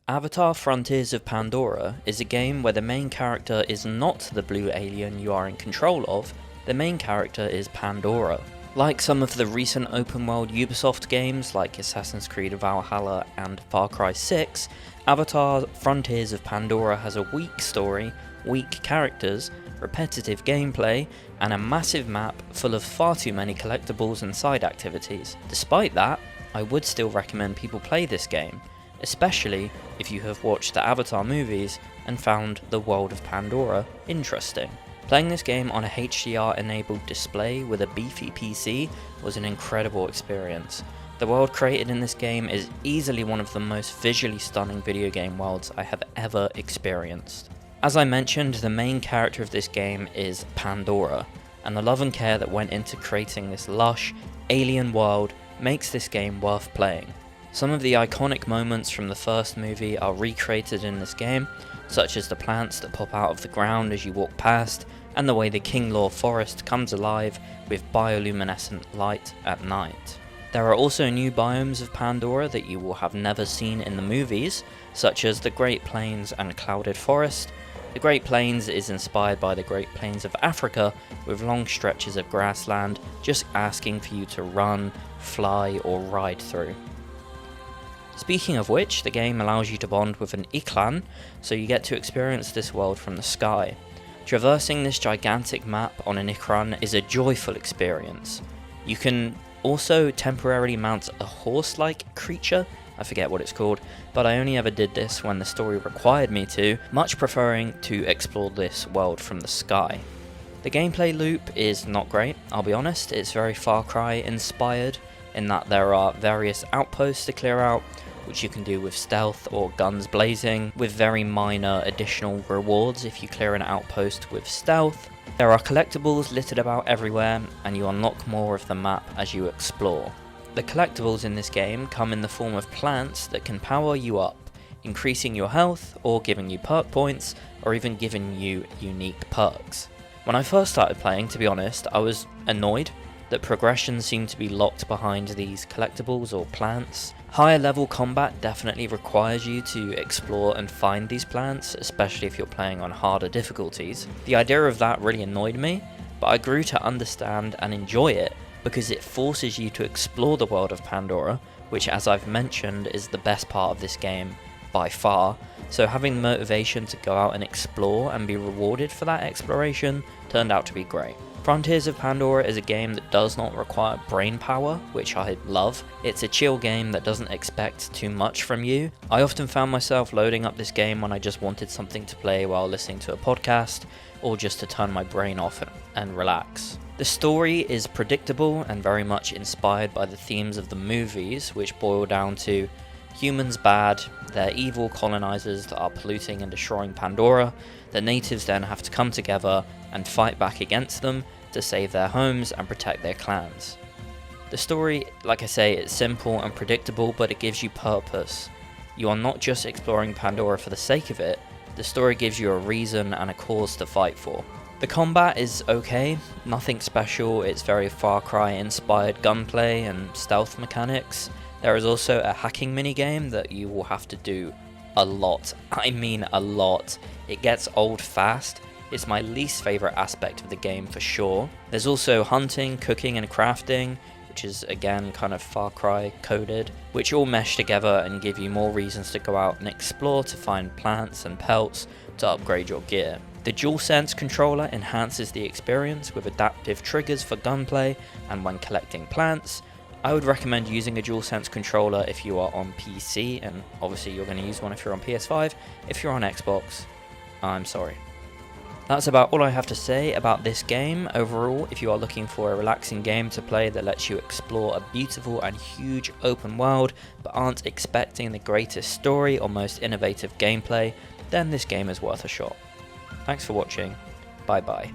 Avatar Frontiers of Pandora is a game where the main character is not the blue alien you are in control of, the main character is Pandora. Like some of the recent open world Ubisoft games like Assassin's Creed Valhalla and Far Cry 6, Avatar Frontiers of Pandora has a weak story, weak characters, repetitive gameplay, and a massive map full of far too many collectibles and side activities. Despite that, I would still recommend people play this game, especially if you have watched the Avatar movies and found the world of Pandora interesting. Playing this game on a HDR enabled display with a beefy PC was an incredible experience. The world created in this game is easily one of the most visually stunning video game worlds I have ever experienced. As I mentioned, the main character of this game is Pandora, and the love and care that went into creating this lush, alien world makes this game worth playing. Some of the iconic moments from the first movie are recreated in this game, such as the plants that pop out of the ground as you walk past, and the way the Kinglore forest comes alive with bioluminescent light at night. There are also new biomes of Pandora that you will have never seen in the movies, such as the Great Plains and Clouded Forest. The Great Plains is inspired by the Great Plains of Africa, with long stretches of grassland just asking for you to run, fly, or ride through. Speaking of which, the game allows you to bond with an Iklan, so you get to experience this world from the sky. Traversing this gigantic map on an Ikran is a joyful experience. You can also temporarily mount a horse-like creature, I forget what it's called, but I only ever did this when the story required me to, much preferring to explore this world from the sky. The gameplay loop is not great, I'll be honest. It's very Far Cry inspired, in that there are various outposts to clear out, which you can do with stealth or guns blazing, with very minor additional rewards if you clear an outpost with stealth. There are collectibles littered about everywhere, and you unlock more of the map as you explore. The collectibles in this game come in the form of plants that can power you up, increasing your health, or giving you perk points, or even giving you unique perks. When I first started playing, to be honest, I was annoyed that progression seemed to be locked behind these collectibles or plants. Higher level combat definitely requires you to explore and find these plants, especially if you're playing on harder difficulties. The idea of that really annoyed me, but I grew to understand and enjoy it because it forces you to explore the world of Pandora, which, as I've mentioned, is the best part of this game by far. So having the motivation to go out and explore and be rewarded for that exploration turned out to be great. Frontiers of Pandora is a game that does not require brain power, which I love. It's a chill game that doesn't expect too much from you. I often found myself loading up this game when I just wanted something to play while listening to a podcast, or just to turn my brain off and relax. The story is predictable and very much inspired by the themes of the movies, which boil down to humans bad, they're evil colonizers that are polluting and destroying Pandora. The natives then have to come together and fight back against them to save their homes and protect their clans. The story, like I say, is simple and predictable, but it gives you purpose. You are not just exploring Pandora for the sake of it, the story gives you a reason and a cause to fight for. The combat is okay, nothing special. It's very Far Cry inspired gunplay and stealth mechanics. There is also a hacking minigame that you will have to do a lot. I mean a lot. It gets old fast. It's my least favourite aspect of the game for sure. There's also hunting, cooking and crafting, which is again kind of Far Cry coded, which all mesh together and give you more reasons to go out and explore to find plants and pelts to upgrade your gear. The DualSense controller enhances the experience with adaptive triggers for gunplay and when collecting plants. I would recommend using a DualSense controller if you are on PC, and obviously you're going to use one if you're on PS5. If you're on Xbox, I'm sorry. That's about all I have to say about this game. Overall, if you are looking for a relaxing game to play that lets you explore a beautiful and huge open world, but aren't expecting the greatest story or most innovative gameplay, then this game is worth a shot. Thanks for watching. Bye bye.